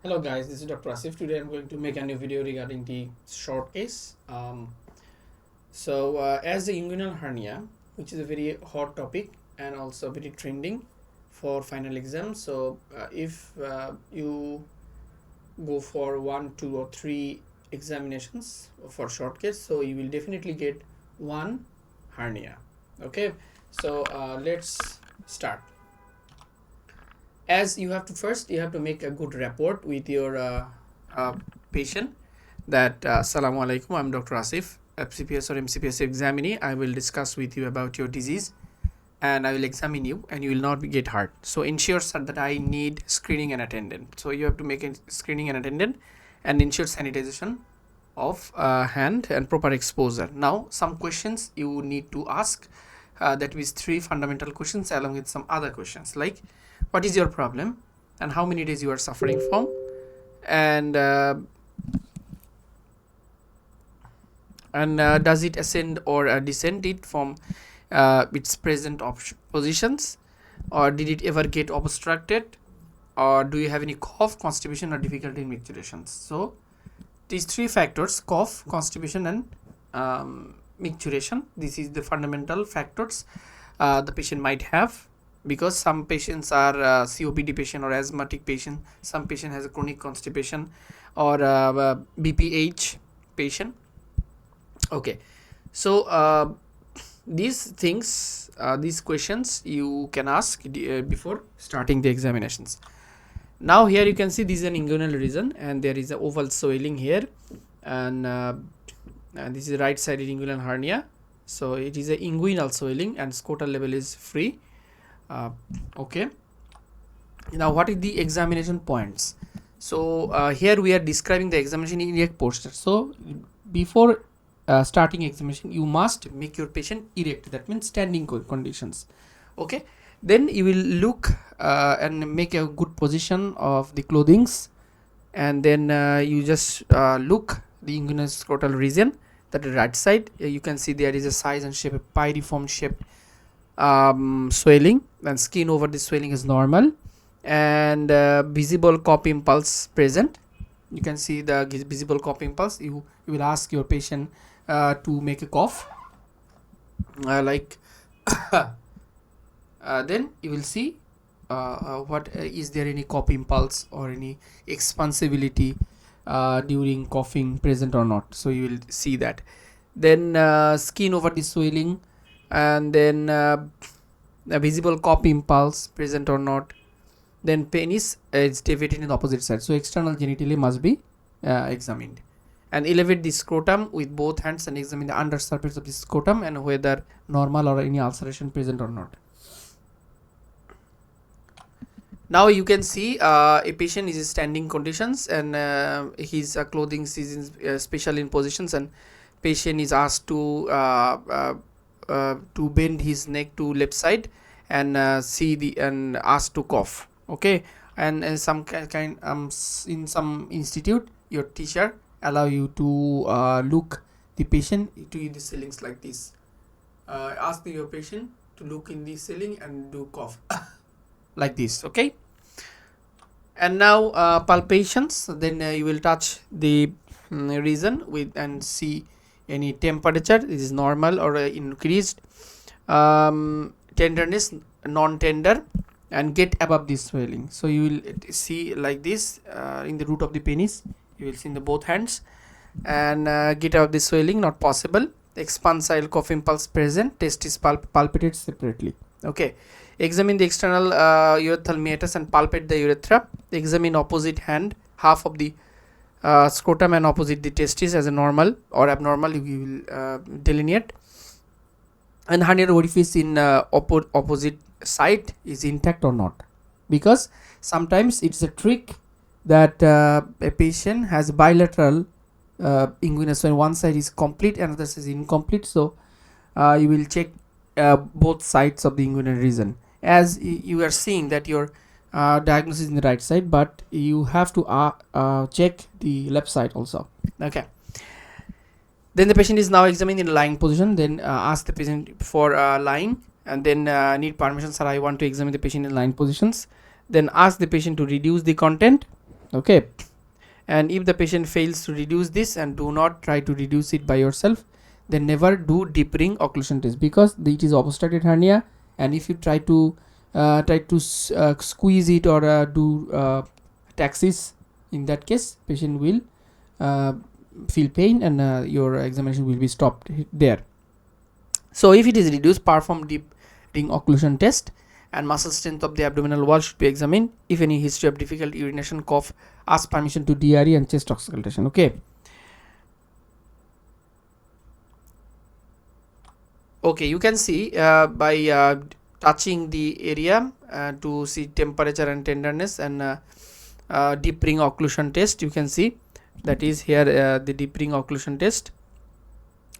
Hello guys, this is Dr. Asif. Today I'm going to make a new video regarding the short case. As the inguinal hernia, which is a very hot topic and also very trending for final exam. If you go for 1, 2 or 3 examinations for short case, so you will definitely get one hernia. Okay, let's start. As you have to make a good rapport with your patient that Assalamu alaikum, I'm Dr. Asif, FCPS or MCPS examinee. I will discuss with you about your disease and I will examine you and you will not get hurt. So ensure that I need screening and attendant. So you have to make a screening and attendant and ensure sanitization of hand and proper exposure. Now some questions you need to ask, that is 3 fundamental questions along with some other questions like what is your problem and how many days you are suffering from, and does it ascend or descend it from its present positions, or did it ever get obstructed, or do you have any cough, constipation or difficulty in micturations. So these 3 factors, cough, constipation and micturation, this is the fundamental factors the patient might have, because some patients are COPD patient or asthmatic patient, some patient has a chronic constipation or BPH patient. Okay, so these things, these questions you can ask before starting the examinations. Now here you can see this is an inguinal region and there is a oval swelling here, and this is right sided inguinal hernia. So it is a inguinal swelling and scrotal level is free. Okay, now what is the examination points? So here we are describing the examination in erect posture. So before starting examination you must make your patient erect, that means standing conditions. Okay, then you will look and make a good position of the clothings, and then you just look the inguinal scrotal region, that is right side. You can see there is a size and shape, a pyriform shaped swelling, and skin over the swelling is normal, and visible cough impulse present. You can see the visible cough impulse. You will ask your patient to make a cough like then you will see what is there any cough impulse or any expansibility during coughing present or not. So you will see that. Then skin over the swelling, and then a visible cough impulse present or not. Then penis is deviated in the opposite side, so external genitalia must be examined, and elevate the scrotum with both hands and examine the under surface of the scrotum and whether normal or any ulceration present or not. Now you can see a patient is in standing conditions, and his clothing is special in positions, and patient is asked to bend his neck to left side and see the and asked to cough. Okay, and some kind in some institute your teacher allow you to look the patient to the ceilings like this. Ask your patient to look in the ceiling and do cough like this. Okay, and now palpations. Then you will touch the region with and see any temperature, it is normal or increased, tenderness, non-tender, and get above this swelling. So you will see like this in the root of the penis, you will see in the both hands, and get above the swelling not possible. Expansile cough impulse present, testis palpated separately. Okay, examine the external urethral meatus and palpate the urethra. Examine opposite hand, half of the scrotum and opposite the testis as a normal or abnormal, you will delineate. And hernia orifice in opposite side is intact or not, because sometimes it's a trick that a patient has bilateral inguinal, so one side is complete, another side is incomplete. So you will check both sides of the inguinal region. As you are seeing that your diagnosis in the right side, but you have to check the left side also. Okay, then the patient is now examined in lying position. Then ask the patient for lying, and then need permission, sir, I want to examine the patient in lying positions. Then ask the patient to reduce the content Okay, and if the patient fails to reduce this, and do not try to reduce it by yourself, then never do deep ring occlusion test, because it is obstructed hernia, and if you try to squeeze it or do taxis, in that case patient will feel pain, and your examination will be stopped there. So if it is reduced, perform deep ring occlusion test, and muscle strength of the abdominal wall should be examined. If any history of difficult urination, cough, ask permission to DRE and chest auscultation. Okay. Okay, you can see by touching the area to see temperature and tenderness, and deep ring occlusion test, you can see that is here the deep ring occlusion test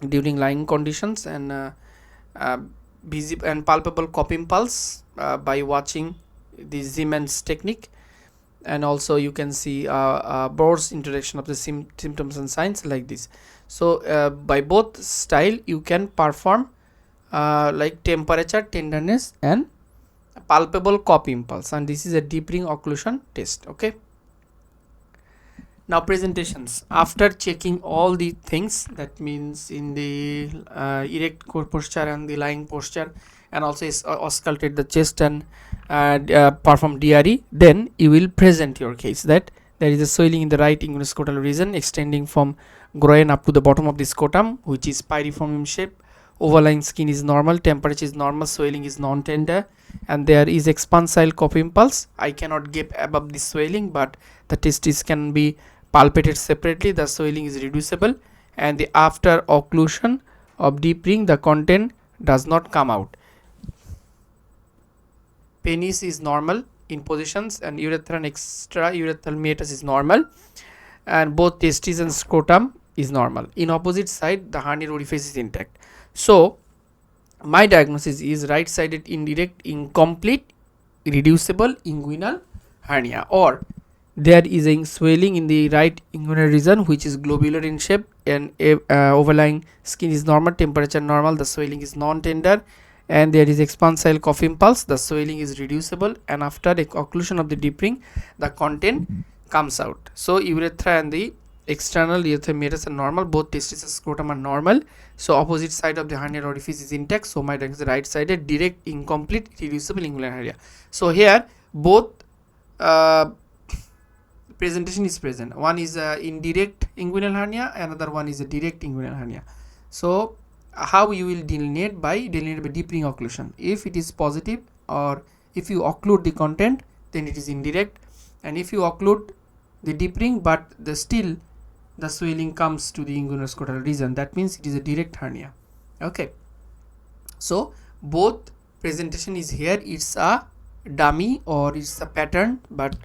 during lying conditions, and visible and palpable cough impulse by watching the Siemens technique, and also you can see Bohr's introduction of the symptoms and signs like this. So by both style you can perform like temperature, tenderness, and palpable cough impulse, and this is a deep ring occlusion test. Okay, now presentations. After checking all the things, that means in the erect posture and the lying posture, and also auscultate the chest and perform DRE, then you will present your case that there is a swelling in the right inguinal region extending from groin up to the bottom of the scrotum, which is pyriform in shape. Overlying skin is normal, temperature is normal, swelling is non-tender, and there is expansile cough impulse. I cannot get above the swelling, but the testis can be palpated separately. The swelling is reducible, and the after occlusion of deep ring, the content does not come out. Penis is normal in positions, and urethra and extra urethral meatus is normal, and both testes and scrotum is normal. In opposite side, the hernia orifice is intact. So my diagnosis is right sided indirect incomplete reducible inguinal hernia, or there is a swelling in the right inguinal region which is globular in shape, and overlying skin is normal, temperature normal, the swelling is non-tender, and there is expansile cough impulse, the swelling is reducible, and after the occlusion of the deep ring, the content comes out. So urethra and the external urethral meatus are normal, both testes and scrotum are normal, so opposite side of the hernia orifice is intact. So my diagnosis is right sided direct incomplete reducible inguinal hernia. So here both presentation is present. One is indirect inguinal hernia, another one is a direct inguinal hernia. So how you will delineate by deep ring occlusion. If it is positive, or if you occlude the content, then it is indirect, and if you occlude the deep ring but still the swelling comes to the inguinal region, that means it is a direct hernia. Okay, so both presentation is here. It's a dummy or it's a pattern, but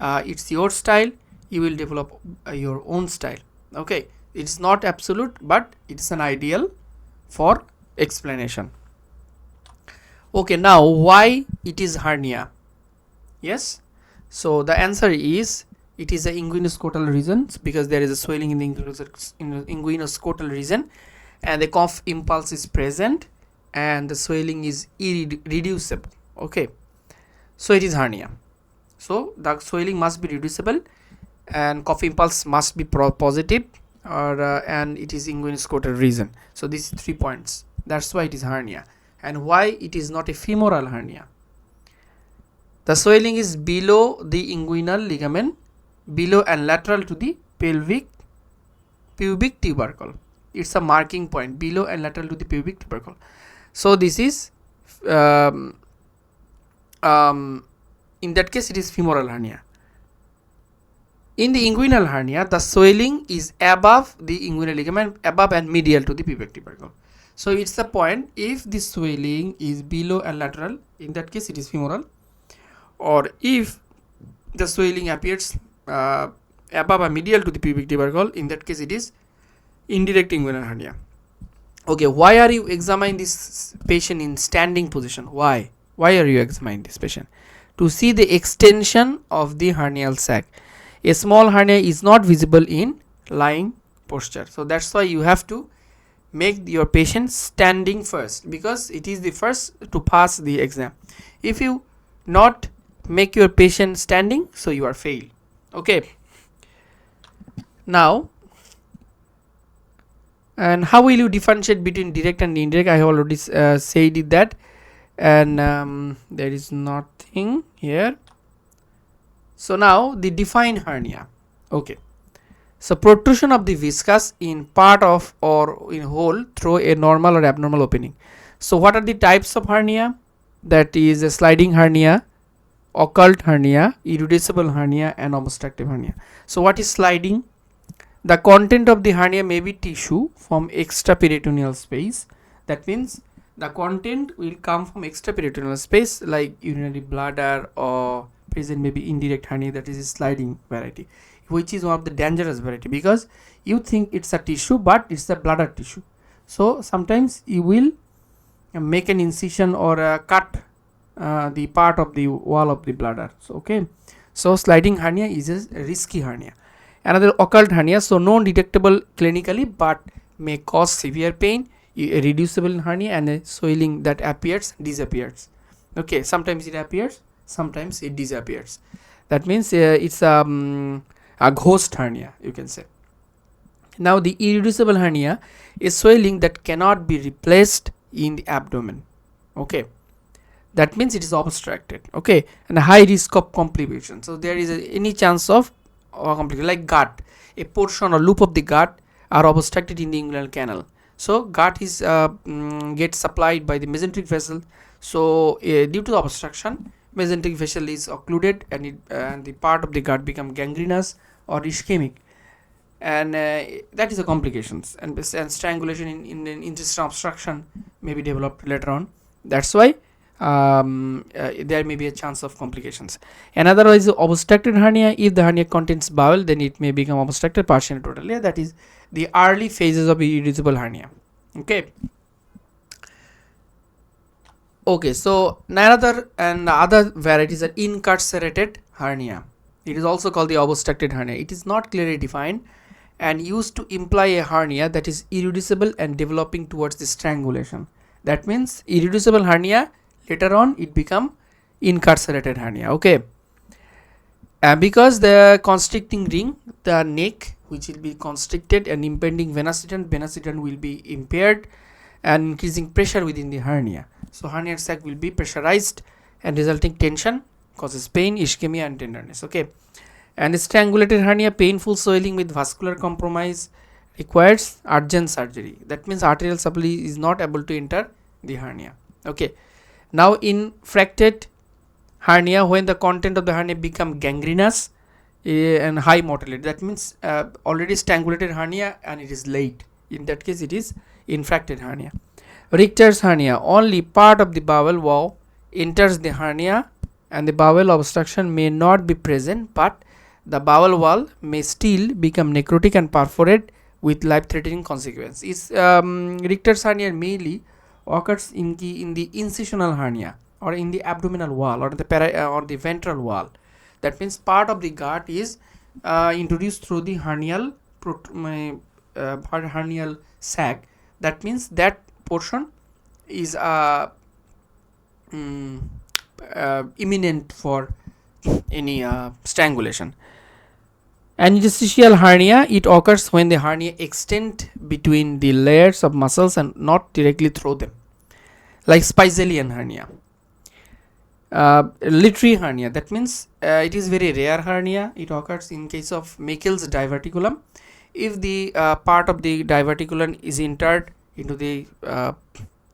it's your style. You will develop your own style. Okay, it's not absolute, but it's an ideal for explanation. Okay, now why it is hernia? Yes, so the answer is it is a inguinoscotal region, because there is a swelling in the inguinoscotal region, and the cough impulse is present, and the swelling is irreducible. Okay, so it is hernia. So the swelling must be reducible, and cough impulse must be positive, or and it is inguinoscotal region. So these 3 points. That's why it is hernia. And why it is not a femoral hernia? The swelling is below the inguinal ligament, below and lateral to the pubic tubercle. It's a marking point, below and lateral to the pubic tubercle. So this is in that case it is femoral hernia. In the inguinal hernia, the swelling is above the inguinal ligament, above and medial to the pubic tubercle. So it's the point, if the swelling is below and lateral, in that case it is femoral, or if the swelling appears above and medial to the pubic tubercle, in that case it is indirect inguinal hernia. Okay, why are you examining this patient in standing position? Why are you examining this patient? To see the extension of the hernial sac. A small hernia is not visible in lying posture, so that's why you have to make your patient standing first, because it is the first to pass the exam. If you not make your patient standing, so you are failed. Okay, Now, and how will you differentiate between direct and indirect? I have already said it that, and there is nothing here. So now the defined hernia. Okay, so protrusion of the viscus in part of or in whole through a normal or abnormal opening. So what are the types of hernia? That is a sliding hernia, occult hernia, irreducible hernia, and obstructive hernia. So what is sliding? The content of the hernia may be tissue from extraperitoneal space. That means the content will come from extraperitoneal space, like urinary bladder, or present maybe indirect hernia, that is a sliding variety, which is one of the dangerous variety, because you think it's a tissue but it's a bladder tissue. So sometimes you will make an incision or cut the part of the wall of the bladder. So okay, so sliding hernia is a risky hernia. Another occult hernia, so non detectable clinically but may cause severe pain, a reducible hernia, and a swelling that appears, disappears. Okay, sometimes it appears, sometimes it disappears. That means it's a ghost hernia, you can say. Now the irreducible hernia is swelling that cannot be replaced in the abdomen. Okay, that means it is obstructed. Okay, and a high risk of complication. So there is any chance of complication, like gut, a portion or loop of the gut are obstructed in the inguinal canal. So gut is gets supplied by the mesenteric vessel. So due to the obstruction, mesenteric vessel is occluded, and the part of the gut become gangrenous or ischemic, and that is the complications. And strangulation in an intestinal obstruction may be developed later on. That's why there may be a chance of complications. Another is obstructed hernia. If the hernia contains bowel, then it may become obstructed partially, totally. That is the early phases of irreducible hernia. Okay. Okay, so another and other varieties are incarcerated hernia. It is also called the obstructed hernia. It is not clearly defined and used to imply a hernia that is irreducible and developing towards the strangulation. That means irreducible hernia, later on it become incarcerated hernia. Okay, because the constricting ring, the neck, which will be constricted, and impending venous will be impaired, and increasing pressure within the hernia. So hernia sac will be pressurized, and resulting tension causes pain, ischemia, and tenderness. Okay, and strangulated hernia, painful swelling with vascular compromise, requires urgent surgery. That means arterial supply is not able to enter the hernia. Okay, now in fractured hernia, when the content of the hernia become gangrenous and high mortality, that means already strangulated hernia and it is late. In that case, it is infracted hernia. Richter's hernia, only part of the bowel wall enters the hernia, and the bowel obstruction may not be present, but the bowel wall may still become necrotic and perforate with life-threatening consequences. Richter's hernia mainly occurs in the incisional hernia, or in the abdominal wall, or the ventral wall. That means part of the gut is introduced through the hernial sac. That means that portion is imminent for any strangulation. And interstitial hernia, it occurs when the hernia extend between the layers of muscles and not directly through them, like Spicelian hernia. Literary hernia, that means it is very rare hernia. It occurs in case of Meckel's diverticulum. If the part of the diverticulum is entered into the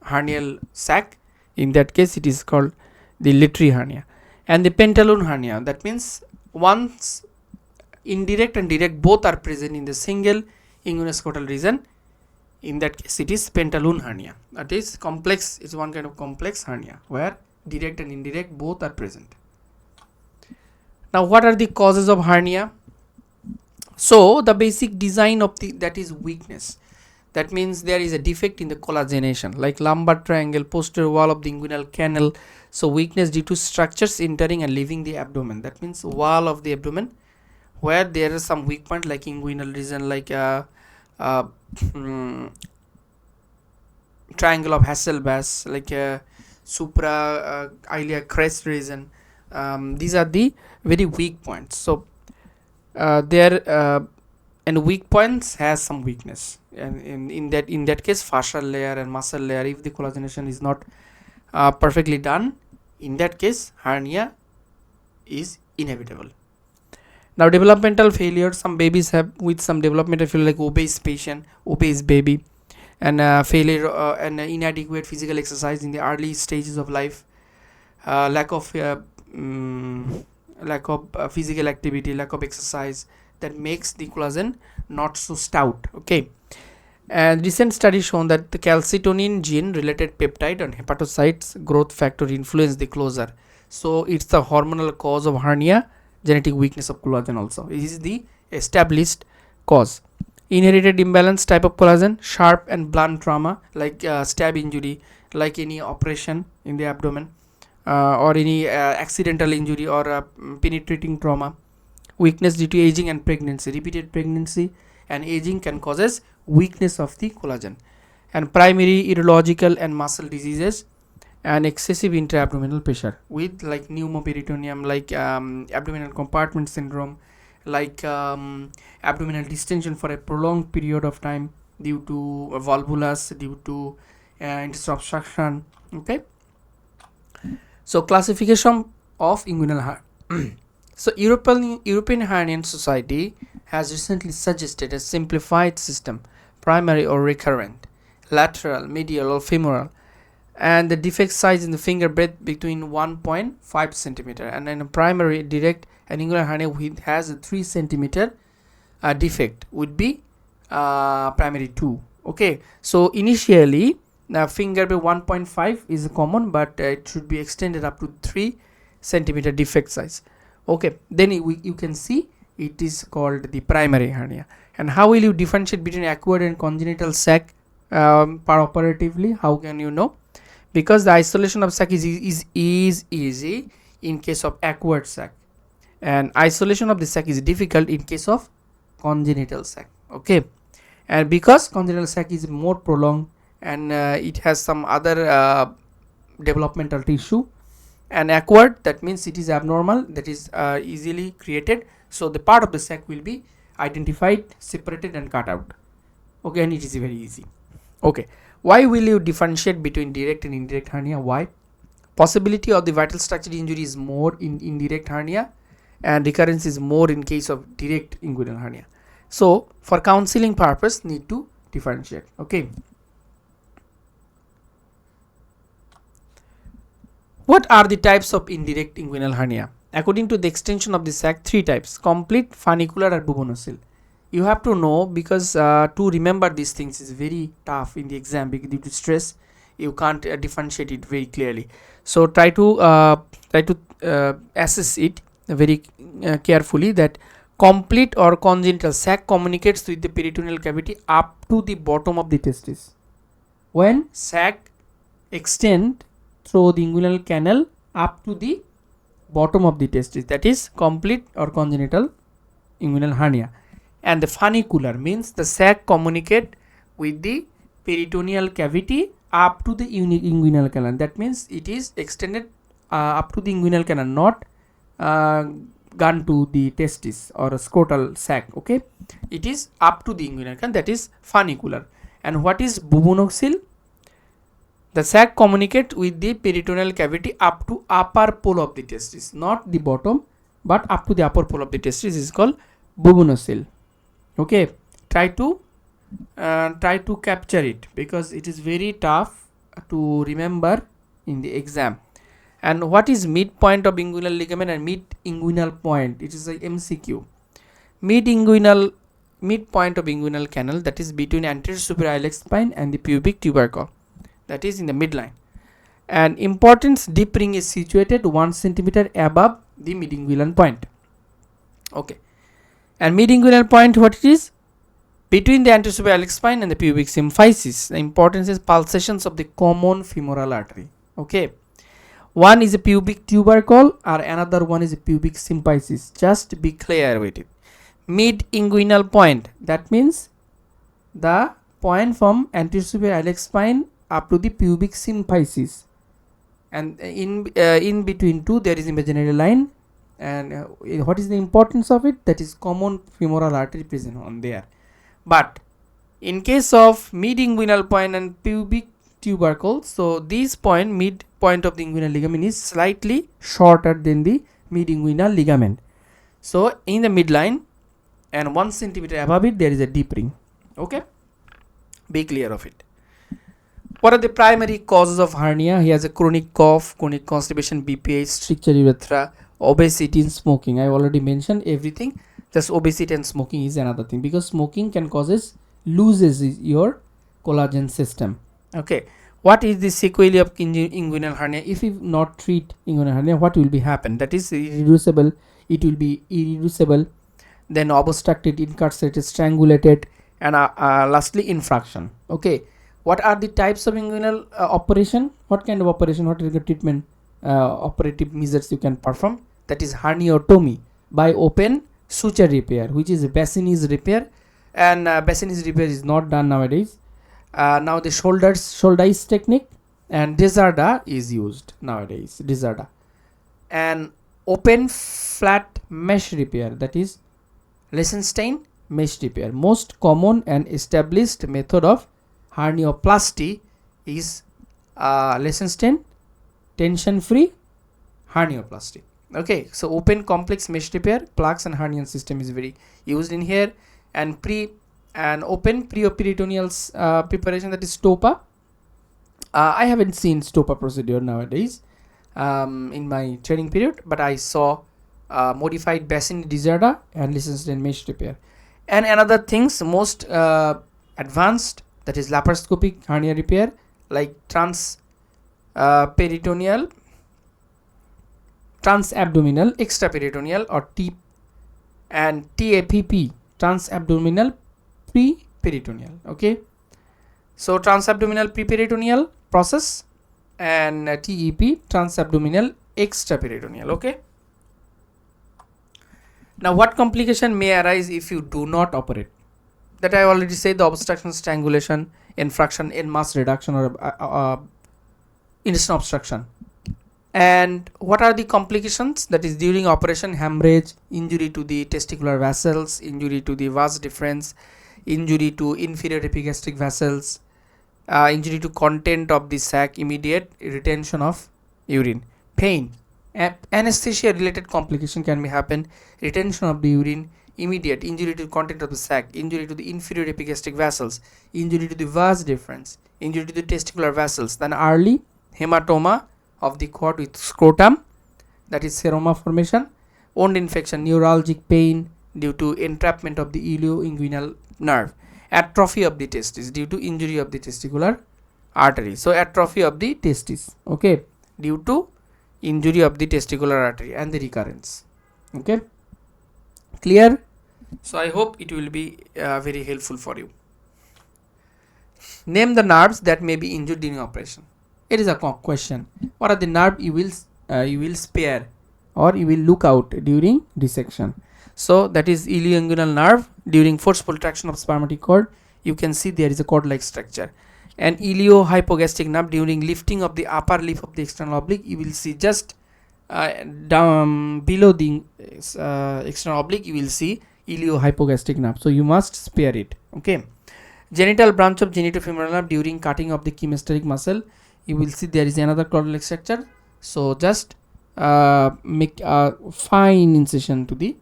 hernial sac, in that case it is called the literary hernia. And the pantaloon hernia, that means once indirect and direct both are present in the single inguinal region, in that case it is pantaloon hernia. That is complex, it's one kind of complex hernia where direct and indirect both are present. Now what are the causes of hernia? So the basic design of that is weakness. That means there is a defect in the collagenation, like lumbar triangle, posterior wall of the inguinal canal. So weakness due to structures entering and leaving the abdomen. That means wall of the abdomen where there is some weak point, like inguinal region, like triangle of Hasselbalch, like supra iliac crest region. These are the very weak points. So there and weak points has some weakness, and in that case fascial layer and muscle layer, if the collagenation is not perfectly done, in that case hernia is inevitable. Now developmental failure, some babies have with some developmental failure like obese patient, obese baby, and failure and inadequate physical exercise in the early stages of life, lack of physical activity, lack of exercise, that makes the collagen not so stout. Okay, and recent studies shown that the calcitonin gene related peptide on hepatocytes growth factor influence the closure, so it's the hormonal cause of hernia, genetic weakness of collagen also. This is the established cause. Inherited imbalance type of collagen, sharp and blunt trauma like stab injury, like any operation in the abdomen, or any accidental injury or penetrating trauma. Weakness due to aging and pregnancy, repeated pregnancy and aging can causes weakness of the collagen. And primary urological and muscle diseases, and excessive intra-abdominal pressure with like pneumoperitoneum, like abdominal compartment syndrome, like abdominal distension for a prolonged period of time due to volvulus, due to intestinal obstruction. Okay, so classification of inguinal hernia. So European Hernian Society has recently suggested a simplified system: primary or recurrent, lateral, medial or femoral, and the defect size in the finger breadth between 1.5 centimeter, and in a primary direct an inguinal hernia which has a 3 centimeter defect would be primary 2. Okay, so initially finger breadth 1.5 is common, but it should be extended up to 3 centimeter defect size. Okay, then you can see it is called the primary hernia. And how will you differentiate between acquired and congenital sac operatively? How can you know? Because the isolation of sac is easy in case of acquired sac, and isolation of the sac is difficult in case of congenital sac. Okay, and because congenital sac is more prolonged and it has some other developmental tissue, and acquired, that means it is abnormal, that is easily created, so the part of the sac will be identified, separated and cut out. Okay, and it is very easy. Okay, why will you differentiate between direct and indirect hernia? Why? Possibility of the vital structure injury is more in indirect hernia, and recurrence is more in case of direct inguinal hernia. So for counseling purpose need to differentiate. Okay, what are the types of indirect inguinal hernia? According to the extension of the sac, 3 types: complete, funicular or bubonocele. You have to know, because to remember these things is very tough in the exam due to stress. You can't differentiate it very clearly, so try to assess it very carefully, that complete or congenital sac communicates with the peritoneal cavity up to the bottom of the testis. When sac extend through the inguinal canal up to the bottom of the testis, that is complete or congenital inguinal hernia. And the funicular means the sac communicate with the peritoneal cavity up to the inguinal canal, that means it is extended up to the inguinal canal, not gone to the testis or a scrotal sac. Okay, it is up to the inguinal canal, that is funicular. And what is bubonocele? The sac communicate with the peritoneal cavity up to upper pole of the testis, not the bottom, but up to the upper pole of the testis is called bubonocele. Okay, try to capture it, because it is very tough to remember in the exam. And what is midpoint of inguinal ligament and mid inguinal point? It is a MCQ. Midpoint of inguinal canal, that is between anterior superior iliac spine and the pubic tubercle, that is in the midline. And importance, deep ring is situated 1 centimeter above the mid-inguinal point. Okay, and mid-inguinal point, what it is? Between the anterior superior iliac spine and the pubic symphysis. The importance is pulsations of the common femoral artery. Okay, one is a pubic tubercle or another one is a pubic symphysis. Just be clear with it. Mid-inguinal point, that means the point from anterior superior iliac spine up to the pubic symphysis, and in between two there is imaginary line And what is the importance of it? That is common femoral artery present on there. But in case of mid-inguinal point and pubic tubercle, so this point, mid point of the inguinal ligament, is slightly shorter than the mid-inguinal ligament. So in the midline and 1 centimeter above it, there is a deep ring. Okay, be clear of it. What are the primary causes of hernia? He has a chronic cough, chronic constipation, BPH, stricture urethra, obesity, and smoking. I already mentioned everything. Just obesity and smoking is another thing, because smoking can loses your collagen system. Okay, what is the sequelae of inguinal hernia? If you not treat inguinal hernia, what will be happen? That is irreducible. It will be irreducible, then obstructed, incarcerated, strangulated, and lastly infraction. Okay, what are the types of inguinal operation? What kind of operation? What is the treatment operative measures you can perform? That is herniotomy by open suture repair, which is Bassinis repair, and Bassinis repair is not done nowadays. Now the Shouldice technique and Desarda is used nowadays. Desarda and open flat mesh repair, that is Liechtenstein mesh repair. Most common and established method of hernioplasty is Liechtenstein tension free hernioplasty. Okay, so open complex mesh repair, plaques and hernian system is very used in here, and open preperitoneal preparation, that is STOPA. I haven't seen STOPA procedure nowadays in my training period, but I saw modified Bassini Desarda and Liechtenstein mesh repair. And another things most advanced, that is laparoscopic hernia repair, like transabdominal, extraperitoneal, or TAPP, transabdominal preperitoneal. Okay, so transabdominal preperitoneal process and TEP, transabdominal extraperitoneal. Okay, now what complication may arise if you do not operate? That I already said, the obstruction, strangulation, infraction, in mass reduction, or intestinal obstruction. And what are the complications? That is during operation: hemorrhage, injury to the testicular vessels, injury to the vas deferens, injury to inferior epigastric vessels, injury to content of the sac, immediate retention of urine, pain, anesthesia related complication can be happen, retention of the urine, immediate injury to content of the sac, injury to the inferior epigastric vessels, injury to the vas deferens, injury to the testicular vessels, then early hematoma of the cord with scrotum, that is seroma formation, wound infection, neuralgic pain due to entrapment of the ilioinguinal nerve, atrophy of the testis due to injury of the testicular artery. So atrophy of the testis, okay, due to injury of the testicular artery and the recurrence. Okay, clear? So I hope it will be very helpful for you. Name the nerves that may be injured during operation. It is a question. What are the nerve you will spare or you will look out during dissection? So that is ilioinguinal nerve. During forceful traction of spermatic cord, you can see there is a cord-like structure. And iliohypogastric nerve, during lifting of the upper lip of the external oblique, you will see just down below the external oblique, you will see iliohypogastric nerve. So you must spare it. Okay. Genital branch of genitofemoral nerve, during cutting of the chimeristic muscle, you will see there is another cord-like structure. So just make a fine incision to the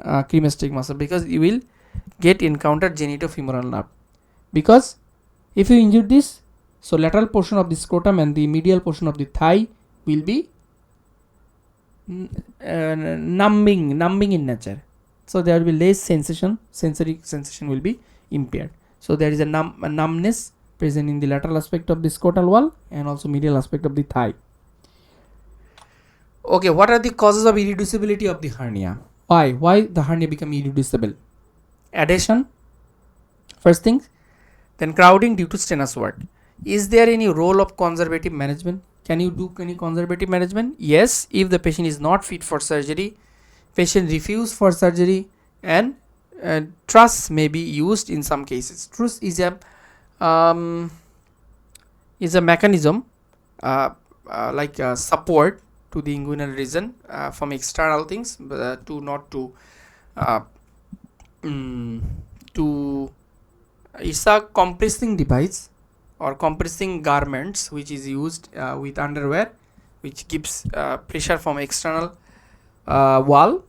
chimeristic muscle, because you will encounter genitofemoral nerve. Because if you injure this, so lateral portion of the scrotum and the medial portion of the thigh will be numbing in nature. So there will be less sensation, sensory sensation will be impaired. So there is a numbness present in the lateral aspect of the scrotal wall and also medial aspect of the thigh. Okay, what are the causes of irreducibility of the hernia? Why the hernia become irreducible? Adhesion, first thing, then crowding due to strenuous work. Is there any role of conservative management? Can you do any conservative management? Yes, if the patient is not fit for surgery, patient refuse for surgery, and truss may be used in some cases. Truss is a mechanism like support to the inguinal region from external things, to not to uh, to it's a compressing device or compressing garments which is used with underwear, which gives pressure from external wall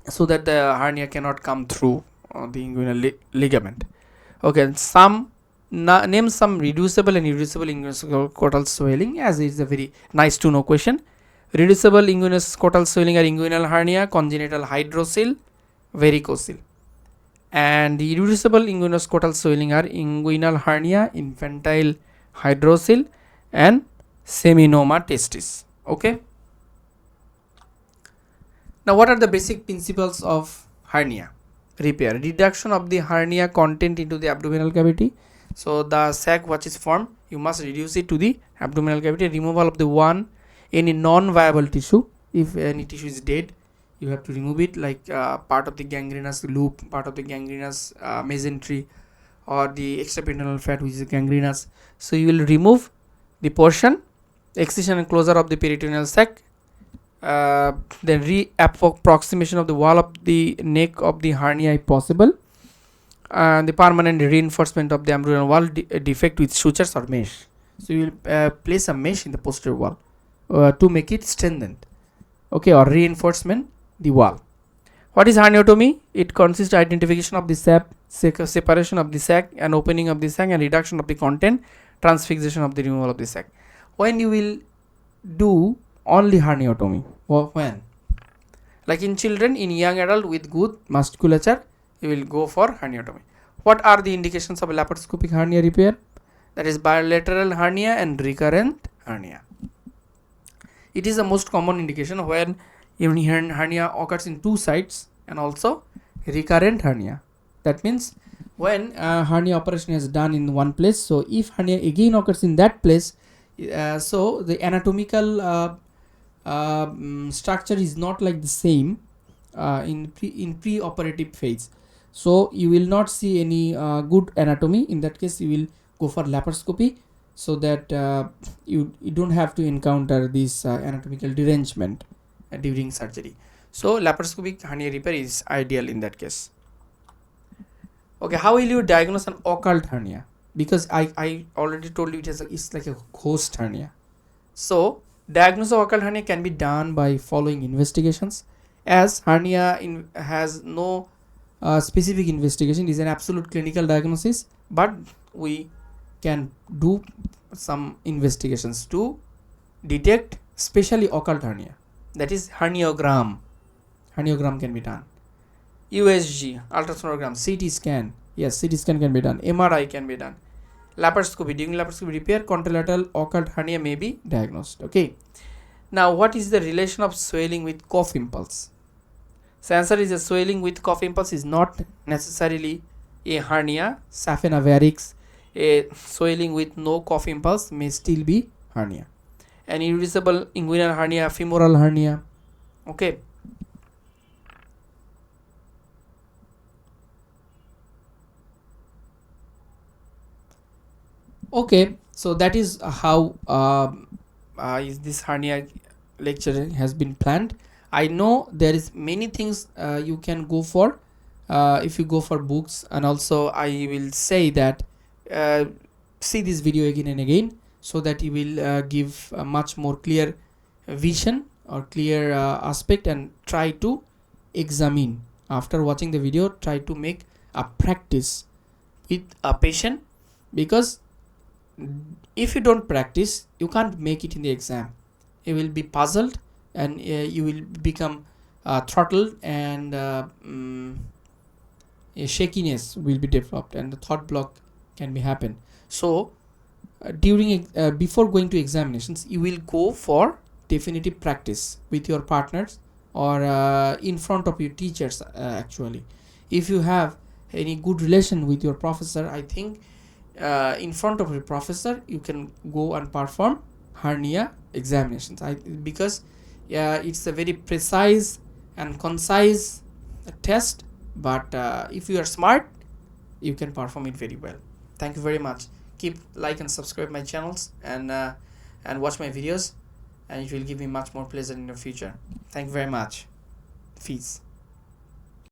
so that the hernia cannot come through the inguinal ligament. Okay, name some reducible and irreducible inguinal swelling, as it is a very nice to know question. Reducible inguinal swelling are inguinal hernia, congenital hydrocele, varicocele. And the irreducible inguinal swelling are inguinal hernia, infantile hydrocele, and seminoma testis. Okay. Now, what are the basic principles of hernia repair? Reduction of the hernia content into the abdominal cavity. So the sac which is formed, you must reduce it to the abdominal cavity. Removal of the any non-viable tissue. If any tissue is dead, you have to remove it, like part of the gangrenous loop, part of the gangrenous mesentery, or the extraperitoneal fat which is gangrenous. So you will remove the portion, excision and closure of the peritoneal sac, then reapproximation of the wall of the neck of the hernia if possible, and the permanent reinforcement of the abdominal wall defect with sutures or mesh. So you will place a mesh in the posterior wall to make it strengthened, okay, or reinforcement the wall. What is herniotomy? It consists of identification of the separation of the sac, and opening of the sac, and reduction of the content, transfixation of the removal of the sac. When you will do only herniotomy? When? Like in children, in young adult with good musculature, you will go for herniotomy. What are the indications of laparoscopic hernia repair? That is bilateral hernia and recurrent hernia. It is the most common indication when hernia occurs in two sides, and also recurrent hernia. That means when hernia operation is done in one place, so if hernia again occurs in that place, so the anatomical structure is not like the same in pre-operative phase, so you will not see any good anatomy. In that case, you will go for laparoscopy, so that you don't have to encounter this anatomical derangement during surgery. So laparoscopic hernia repair is ideal in that case. Okay, how will you diagnose an occult hernia? Because I already told you it's like a ghost hernia. So diagnosis of occult hernia can be done by following investigations. As hernia has no specific investigation, it is an absolute clinical diagnosis, but we can do some investigations to detect especially occult hernia. That is herniogram. Herniogram can be done. USG, ultrasonogram, CT scan. Yes, CT scan can be done. MRI can be done. Laparoscopy. During laparoscopy repair, contralateral occult hernia may be diagnosed. Okay. Now, what is the relation of swelling with cough impulse? So, answer is a swelling with cough impulse is not necessarily a hernia. Saphena varix, a swelling with no cough impulse may still be hernia. An irreducible inguinal hernia, femoral hernia. Okay. Okay, so that is how is this hernia lecture has been planned. I know there is many things you can go for if you go for books, and also I will say that see this video again and again, so that you will give a much more clear vision or clear aspect, and try to examine after watching the video. Try to make a practice with a patient, because if you don't practice, you can't make it in the exam. You will be puzzled, and you will become throttled, and a shakiness will be developed, and the thought block can be happen. So during before going to examinations, you will go for definitive practice with your partners, or in front of your teachers. Actually, if you have any good relation with your professor, I think in front of your professor you can go and perform hernia examinations. Because it's a very precise and concise test, but if you are smart, you can perform it very well. Thank you very much. Keep like and subscribe my channels, and watch my videos, and it will give me much more pleasure in the future. Thank you very much. Fees.